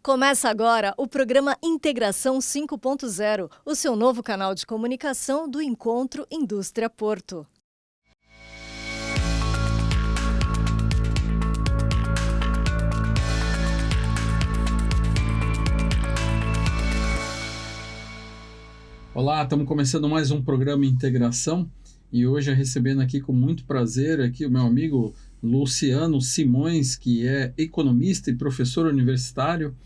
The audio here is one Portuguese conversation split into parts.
Começa agora o programa Integração 5.0, o seu novo canal de comunicação do Encontro Indústria Porto. Olá, estamos começando mais um programa Integração e hoje recebendo aqui com muito prazer aqui o meu amigo Luciano Simões, que é economista e professor universitário,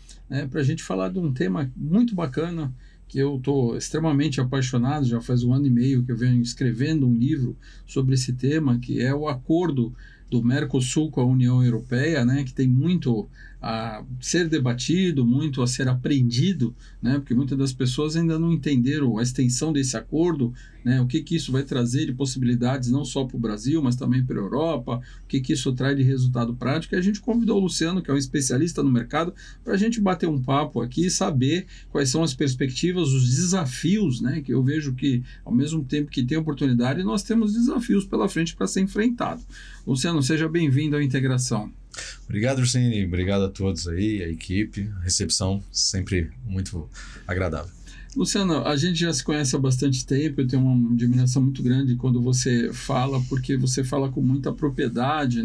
para a gente falar de um tema muito bacana que eu estou extremamente apaixonado. Já faz 1 ano e meio que eu venho escrevendo um livro sobre esse tema, que é o acordo do Mercosul com a União Europeia, que tem muito a ser debatido, muito a ser aprendido, porque muitas das pessoas ainda não entenderam a extensão desse acordo, o que isso vai trazer de possibilidades não só para o Brasil, mas também para a Europa, o que isso traz de resultado prático. E a gente convidou o Luciano, que é um especialista no mercado, para a gente bater um papo aqui e saber quais são as perspectivas, os desafios, que eu vejo que, ao mesmo tempo que tem oportunidade, nós temos desafios pela frente para ser enfrentado. Luciano, seja bem-vindo à Integração. Obrigado, Ursini. Obrigado a todos aí, a equipe. A recepção sempre muito agradável. Luciano, a gente já se conhece há bastante tempo, eu tenho uma admiração muito grande quando você fala, porque você fala com muita propriedade,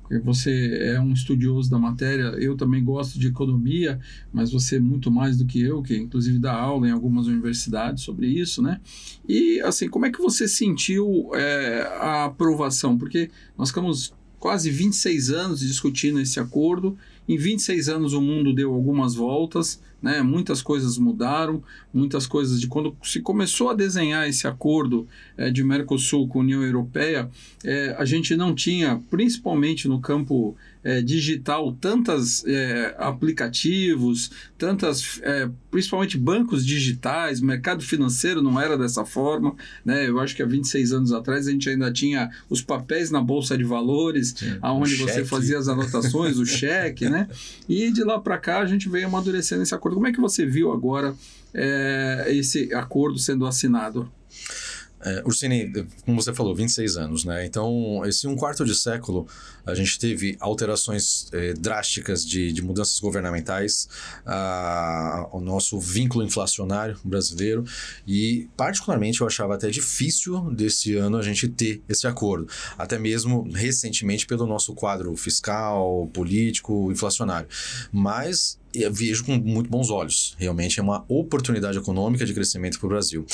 Porque você é um estudioso da matéria. Eu também gosto de economia, mas você é muito mais do que eu, que inclusive dá aula em algumas universidades sobre isso, E, assim, como é que você sentiu a aprovação? Porque nós ficamos quase 26 anos discutindo esse acordo. Em 26 anos o mundo deu algumas voltas, muitas coisas mudaram, muitas coisas de quando se começou a desenhar esse acordo de Mercosul com a União Europeia, a gente não tinha, principalmente no campo digital, tantos aplicativos, principalmente bancos digitais, mercado financeiro não era dessa forma, Eu acho que há 26 anos atrás a gente ainda tinha os papéis na Bolsa de Valores, onde você fazia as anotações, o cheque, E de lá para cá a gente veio amadurecendo esse acordo. Como é que você viu agora esse acordo sendo assinado? Ursini, como você falou, 26 anos, Então, esse 1/4 de século, a gente teve alterações drásticas de mudanças governamentais, o nosso vínculo inflacionário brasileiro, e particularmente eu achava até difícil desse ano a gente ter esse acordo, até mesmo recentemente pelo nosso quadro fiscal, político, inflacionário. Mas eu vejo com muito bons olhos. Realmente é uma oportunidade econômica de crescimento para o Brasil.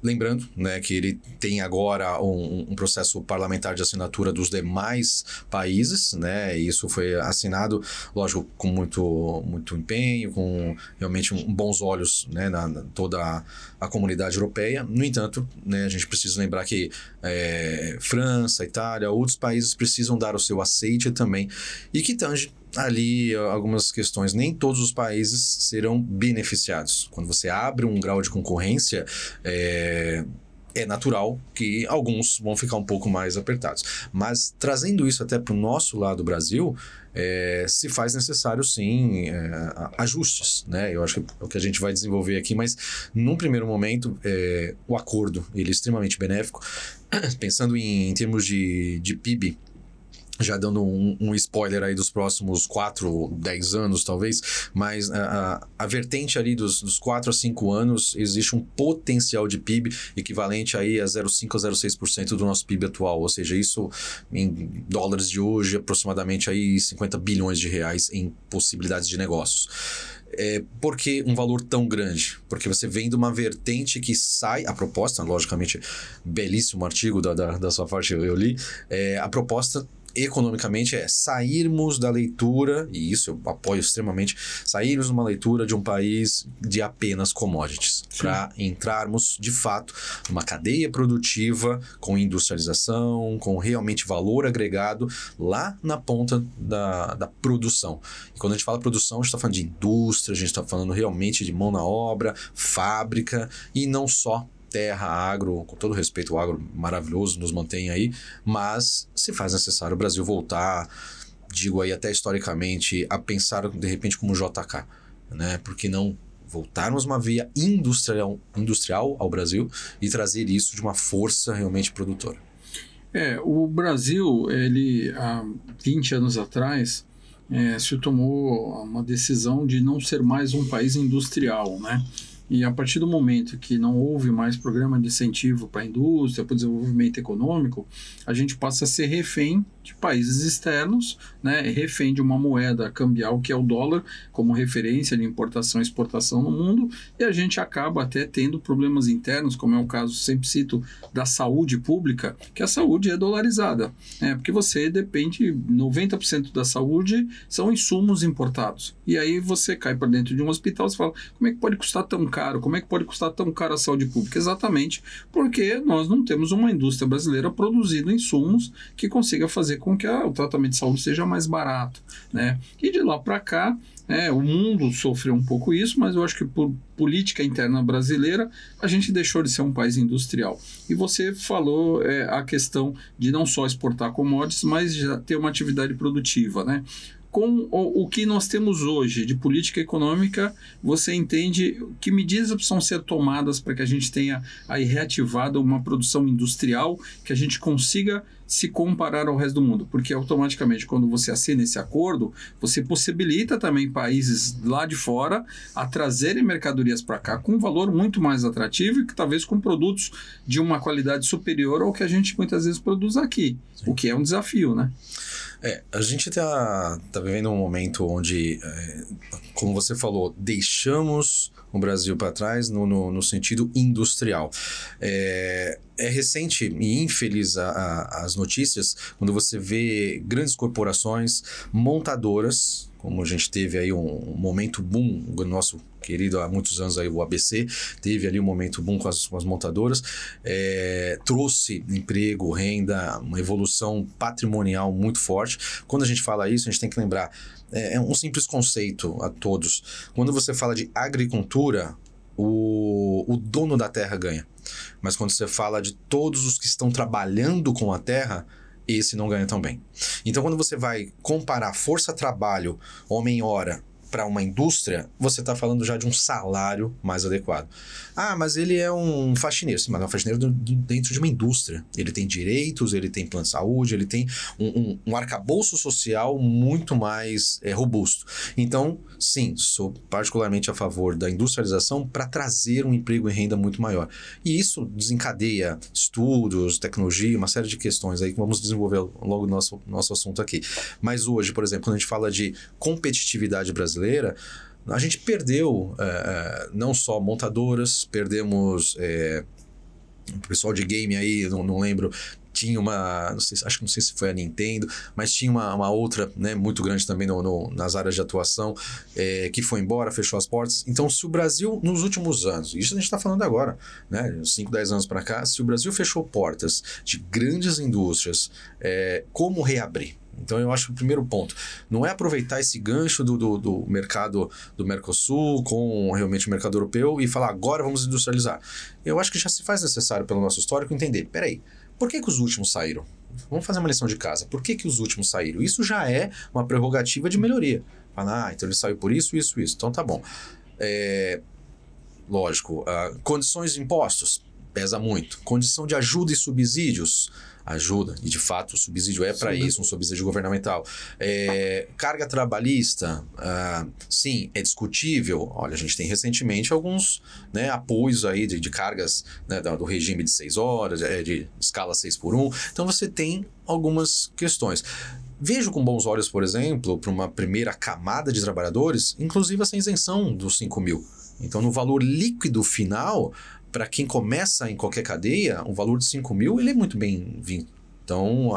Lembrando que ele tem agora um processo parlamentar de assinatura dos demais países, Isso foi assinado, lógico, com muito empenho, com realmente bons olhos, na toda a comunidade europeia. No entanto, a gente precisa lembrar que França, Itália, outros países precisam dar o seu aceite também, e que tange ali algumas questões. Nem todos os países serão beneficiados. Quando você abre um grau de concorrência, é natural que alguns vão ficar um pouco mais apertados. Mas trazendo isso até para o nosso lado do Brasil, se faz necessário sim ajustes, Eu acho que é o que a gente vai desenvolver aqui, mas num primeiro momento o acordo ele é extremamente benéfico. Pensando em termos de PIB, já dando um spoiler aí dos próximos 4, 10 anos talvez, mas a vertente ali dos 4 a 5 anos, existe um potencial de PIB equivalente aí a 0,5 a 0,6% do nosso PIB atual, ou seja, isso em dólares de hoje, aproximadamente aí 50 bilhões de reais em possibilidades de negócios. Por que um valor tão grande? Porque você vem de uma vertente que sai, a proposta, logicamente, belíssimo artigo da sua parte, eu li, a proposta economicamente sairmos da leitura, e isso eu apoio extremamente, sairmos de uma leitura de um país de apenas commodities, para entrarmos de fato numa cadeia produtiva com industrialização, com realmente valor agregado lá na ponta da produção. E quando a gente fala produção, a gente está falando de indústria, a gente está falando realmente de mão na obra, fábrica, e não só terra, agro, com todo respeito, o agro maravilhoso nos mantém aí, mas se faz necessário o Brasil voltar, digo aí até historicamente, a pensar de repente como JK, Por que não voltarmos uma via industrial ao Brasil e trazer isso de uma força realmente produtora? O Brasil, ele há 20 anos atrás, se tomou uma decisão de não ser mais um país industrial, né? E a partir do momento que não houve mais programa de incentivo para a indústria, para o desenvolvimento econômico, a gente passa a ser refém de países externos, né, refém de uma moeda cambial que é o dólar, como referência de importação e exportação no mundo, e a gente acaba até tendo problemas internos, como é o caso, sempre cito, da saúde pública, que a saúde é dolarizada, porque você depende, 90% da saúde são insumos importados, e aí você cai para dentro de um hospital e fala, como é que pode custar tão caro? Como é que pode custar tão caro a saúde pública? Exatamente porque nós não temos uma indústria brasileira produzindo insumos que consiga fazer com que o tratamento de saúde seja mais barato, né? E de lá para cá, o mundo sofreu um pouco isso, mas eu acho que por política interna brasileira, a gente deixou de ser um país industrial. E você falou a questão de não só exportar commodities, mas já ter uma atividade produtiva, né? Com o que nós temos hoje de política econômica, você entende que medidas precisam ser tomadas para que a gente tenha aí reativado uma produção industrial, que a gente consiga se comparar ao resto do mundo, porque automaticamente quando você assina esse acordo, você possibilita também países lá de fora a trazerem mercadorias para cá com um valor muito mais atrativo e que talvez com produtos de uma qualidade superior ao que a gente muitas vezes produz aqui, Sim. O que é um desafio, né? A gente tá vivendo um momento onde, como você falou, deixamos o Brasil para trás no sentido industrial. É recente e infeliz as notícias quando você vê grandes corporações, montadoras, como a gente teve aí um momento boom, o nosso querido há muitos anos aí, o ABC, teve ali um momento boom com as montadoras, trouxe emprego, renda, uma evolução patrimonial muito forte. Quando a gente fala isso, a gente tem que lembrar, é um simples conceito a todos. Quando você fala de agricultura, o dono da terra ganha. Mas quando você fala de todos os que estão trabalhando com a terra, esse não ganha tão bem. Então, quando você vai comparar força-trabalho, homem-hora, para uma indústria, você está falando já de um salário mais adequado. Ah, mas ele é um faxineiro. Sim, mas é um faxineiro dentro de uma indústria. Ele tem direitos, ele tem plano de saúde, ele tem um arcabouço social muito mais robusto. Então, sim, sou particularmente a favor da industrialização para trazer um emprego e renda muito maior. E isso desencadeia estudos, tecnologia, uma série de questões aí que vamos desenvolver logo no nosso assunto aqui. Mas hoje, por exemplo, quando a gente fala de competitividade brasileira, a gente perdeu não só montadoras, perdemos o pessoal de game aí, não lembro, tinha não sei se foi a Nintendo, mas tinha uma outra, né, muito grande também nas áreas de atuação, que foi embora, fechou as portas. Então, se o Brasil, nos últimos anos, isso a gente está falando agora, né, 5, 10 anos para cá, se o Brasil fechou portas de grandes indústrias, como reabrir? Então, eu acho que o primeiro ponto não é aproveitar esse gancho do mercado do Mercosul com realmente o mercado europeu e falar, agora vamos industrializar. Eu acho que já se faz necessário, pelo nosso histórico, entender, peraí, por que os últimos saíram? Vamos fazer uma lição de casa. Por que os últimos saíram? Isso já é uma prerrogativa de melhoria. Fala, então ele saiu por isso. Então tá bom. Lógico, condições de impostos, pesa muito. Condição de ajuda e subsídios, ajuda, e de fato o subsídio é para isso, um subsídio governamental. Carga trabalhista, sim, é discutível. Olha, a gente tem recentemente alguns, né, apoios aí de cargas, né, do regime de 6 horas, de escala 6x1. Então você tem algumas questões. Vejo com bons olhos, por exemplo, para uma primeira camada de trabalhadores, inclusive essa isenção dos 5 mil. Então, no valor líquido final, para quem começa em qualquer cadeia, o valor de 5 mil ele é muito bem-vindo. Então,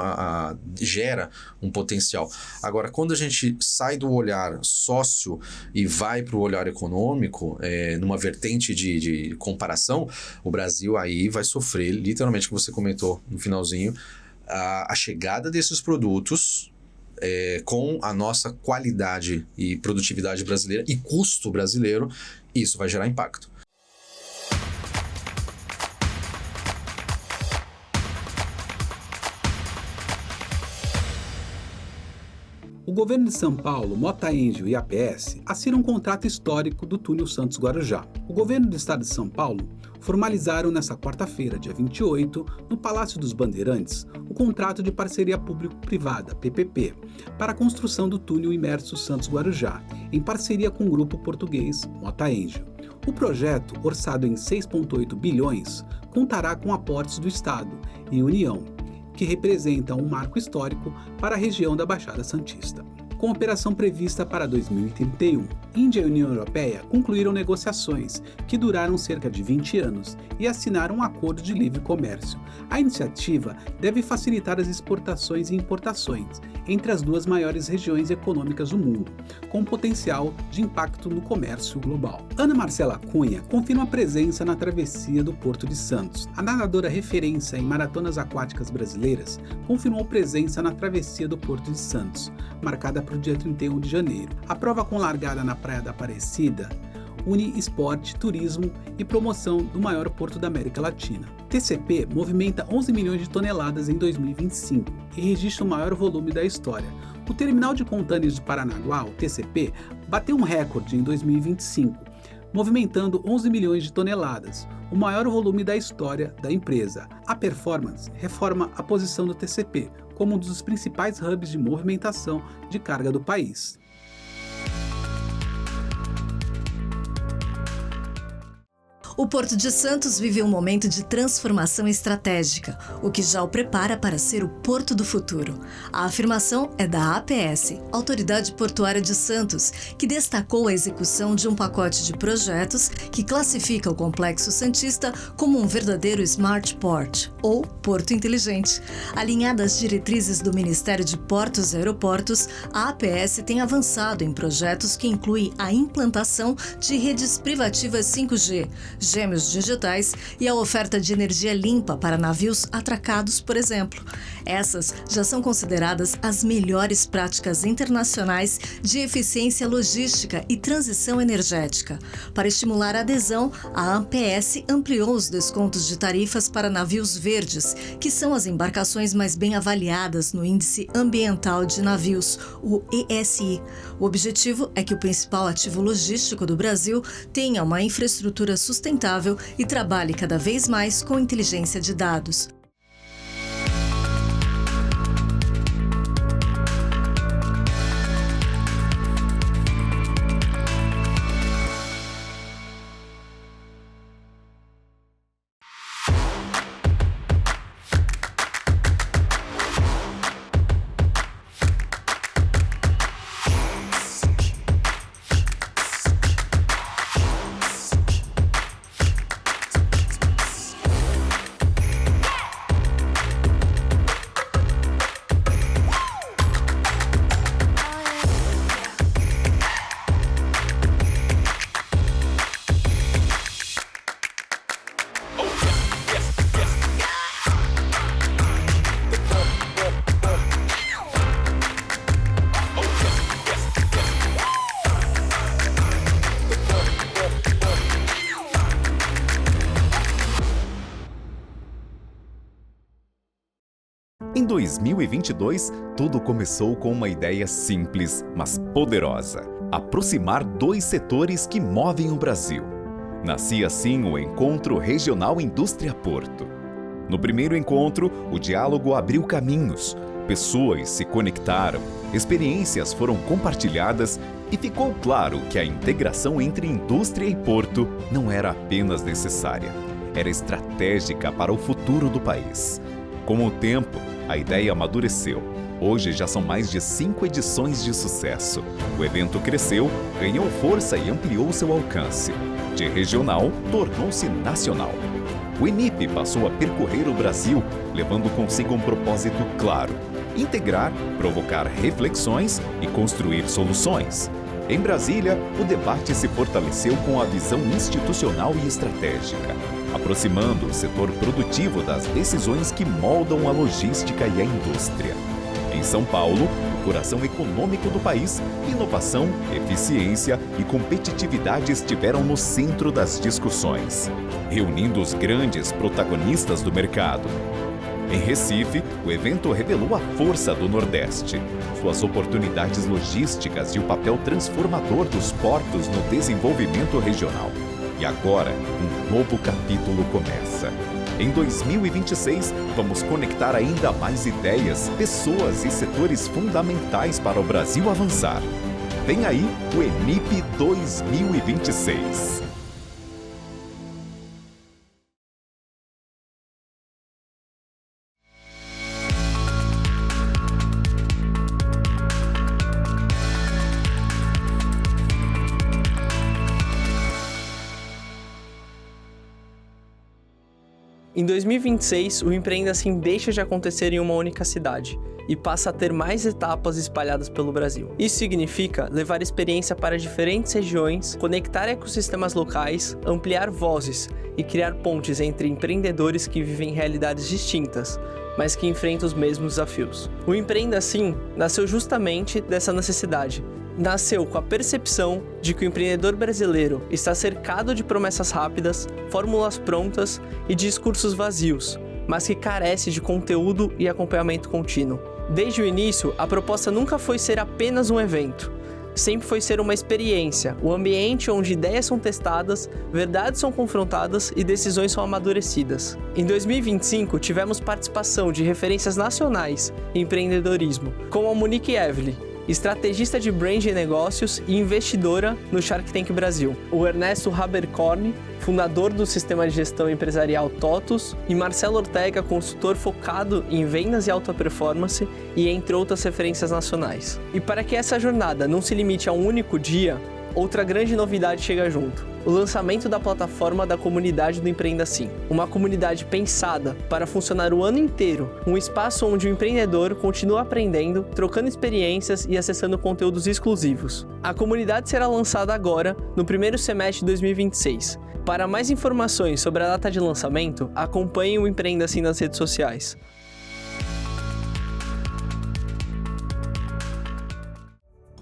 gera um potencial. Agora, quando a gente sai do olhar sócio e vai para o olhar econômico, numa vertente de comparação, o Brasil aí vai sofrer, literalmente, o que você comentou no finalzinho, a chegada desses produtos com a nossa qualidade e produtividade brasileira e custo brasileiro, isso vai gerar impacto. O governo de São Paulo, Mota-Engil e APS assinam um contrato histórico do túnel Santos-Guarujá. O governo do estado de São Paulo formalizaram nesta quarta-feira, dia 28, no Palácio dos Bandeirantes, o contrato de parceria público-privada, PPP, para a construção do túnel imerso Santos-Guarujá, em parceria com o grupo português Mota-Engil. O projeto, orçado em 6,8 bilhões, contará com aportes do Estado e União, que representa um marco histórico para a região da Baixada Santista. Com operação prevista para 2031, Índia e a União Europeia concluíram negociações que duraram cerca de 20 anos e assinaram um acordo de livre comércio. A iniciativa deve facilitar as exportações e importações entre as duas maiores regiões econômicas do mundo, com potencial de impacto no comércio global. Ana Marcela Cunha confirma a presença na travessia do Porto de Santos. A nadadora referência em maratonas aquáticas brasileiras confirmou presença na travessia do Porto de Santos, marcada para o dia 31 de janeiro. A prova, com largada na Praia da Aparecida, une esporte, turismo e promoção do maior porto da América Latina. TCP movimenta 11 milhões de toneladas em 2025 e registra o maior volume da história. O terminal de contêineres de Paranaguá, o TCP, bateu um recorde em 2025, movimentando 11 milhões de toneladas, o maior volume da história da empresa. A performance reforma a posição do TCP como um dos principais hubs de movimentação de carga do país. O Porto de Santos vive um momento de transformação estratégica, o que já o prepara para ser o porto do futuro. A afirmação é da APS, Autoridade Portuária de Santos, que destacou a execução de um pacote de projetos que classifica o Complexo Santista como um verdadeiro Smart Port, ou Porto Inteligente. Alinhada às diretrizes do Ministério de Portos e Aeroportos, a APS tem avançado em projetos que incluem a implantação de redes privativas 5G, gêmeos digitais e a oferta de energia limpa para navios atracados, por exemplo. Essas já são consideradas as melhores práticas internacionais de eficiência logística e transição energética. Para estimular a adesão, a APS ampliou os descontos de tarifas para navios verdes, que são as embarcações mais bem avaliadas no Índice Ambiental de Navios, o ESI. O objetivo é que o principal ativo logístico do Brasil tenha uma infraestrutura sustentável e trabalhe cada vez mais com inteligência de dados. Em 2022, tudo começou com uma ideia simples, mas poderosa: aproximar dois setores que movem o Brasil. Nascia assim o Encontro Regional Indústria Porto. No primeiro encontro, o diálogo abriu caminhos, pessoas se conectaram, experiências foram compartilhadas e ficou claro que a integração entre indústria e porto não era apenas necessária, era estratégica para o futuro do país. Com o tempo, a ideia amadureceu. Hoje já são mais de 5 edições de sucesso. O evento cresceu, ganhou força e ampliou seu alcance. De regional, tornou-se nacional. O ENIP passou a percorrer o Brasil, levando consigo um propósito claro: integrar, provocar reflexões e construir soluções. Em Brasília, o debate se fortaleceu com a visão institucional e estratégica, aproximando o setor produtivo das decisões que moldam a logística e a indústria. Em São Paulo, o coração econômico do país, inovação, eficiência e competitividade estiveram no centro das discussões, reunindo os grandes protagonistas do mercado. Em Recife, o evento revelou a força do Nordeste, suas oportunidades logísticas e o papel transformador dos portos no desenvolvimento regional. E agora, um novo capítulo começa. Em 2026, vamos conectar ainda mais ideias, pessoas e setores fundamentais para o Brasil avançar. Vem aí o ENIP 2026. Em 2026, o Empreenda Assim deixa de acontecer em uma única cidade e passa a ter mais etapas espalhadas pelo Brasil. Isso significa levar experiência para diferentes regiões, conectar ecossistemas locais, ampliar vozes e criar pontes entre empreendedores que vivem realidades distintas, mas que enfrentam os mesmos desafios. O Empreenda Assim nasceu justamente dessa necessidade. Nasceu com a percepção de que o empreendedor brasileiro está cercado de promessas rápidas, fórmulas prontas e discursos vazios, mas que carece de conteúdo e acompanhamento contínuo. Desde o início, a proposta nunca foi ser apenas um evento. Sempre foi ser uma experiência, o ambiente onde ideias são testadas, verdades são confrontadas e decisões são amadurecidas. Em 2025, tivemos participação de referências nacionais em empreendedorismo, como a Monique Evely, estrategista de brand e negócios e investidora no Shark Tank Brasil, o Ernesto Haberkorn, fundador do sistema de gestão empresarial TOTUS, e Marcelo Ortega, consultor focado em vendas e alta performance, e entre outras referências nacionais. E para que essa jornada não se limite a um único dia, outra grande novidade chega junto: o lançamento da plataforma da comunidade do Empreenda Assim. Uma comunidade pensada para funcionar o ano inteiro, um espaço onde o empreendedor continua aprendendo, trocando experiências e acessando conteúdos exclusivos. A comunidade será lançada agora, no primeiro semestre de 2026. Para mais informações sobre a data de lançamento, acompanhe o Empreenda Assim nas redes sociais.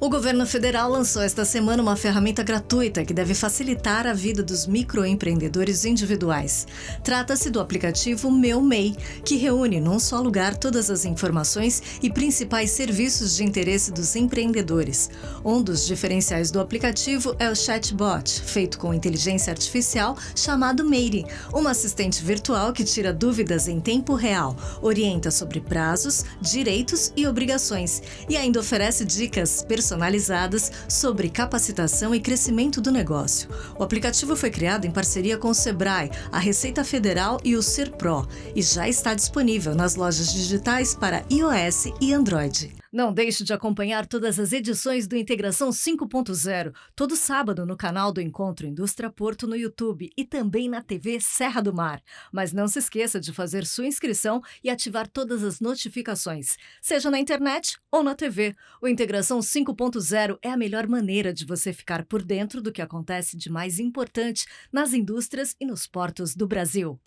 O governo federal lançou esta semana uma ferramenta gratuita que deve facilitar a vida dos microempreendedores individuais. Trata-se do aplicativo Meu MEI, que reúne num só lugar todas as informações e principais serviços de interesse dos empreendedores. Um dos diferenciais do aplicativo é o chatbot, feito com inteligência artificial, chamado Meire, uma assistente virtual que tira dúvidas em tempo real, orienta sobre prazos, direitos e obrigações e ainda oferece dicas personalizadas sobre capacitação e crescimento do negócio. O aplicativo foi criado em parceria com o Sebrae, a Receita Federal e o Serpro e já está disponível nas lojas digitais para iOS e Android. Não deixe de acompanhar todas as edições do Integração 5.0, todo sábado no canal do Encontro Indústria Porto no YouTube e também na TV Serra do Mar. Mas não se esqueça de fazer sua inscrição e ativar todas as notificações, seja na internet ou na TV. O Integração 5.0 é a melhor maneira de você ficar por dentro do que acontece de mais importante nas indústrias e nos portos do Brasil.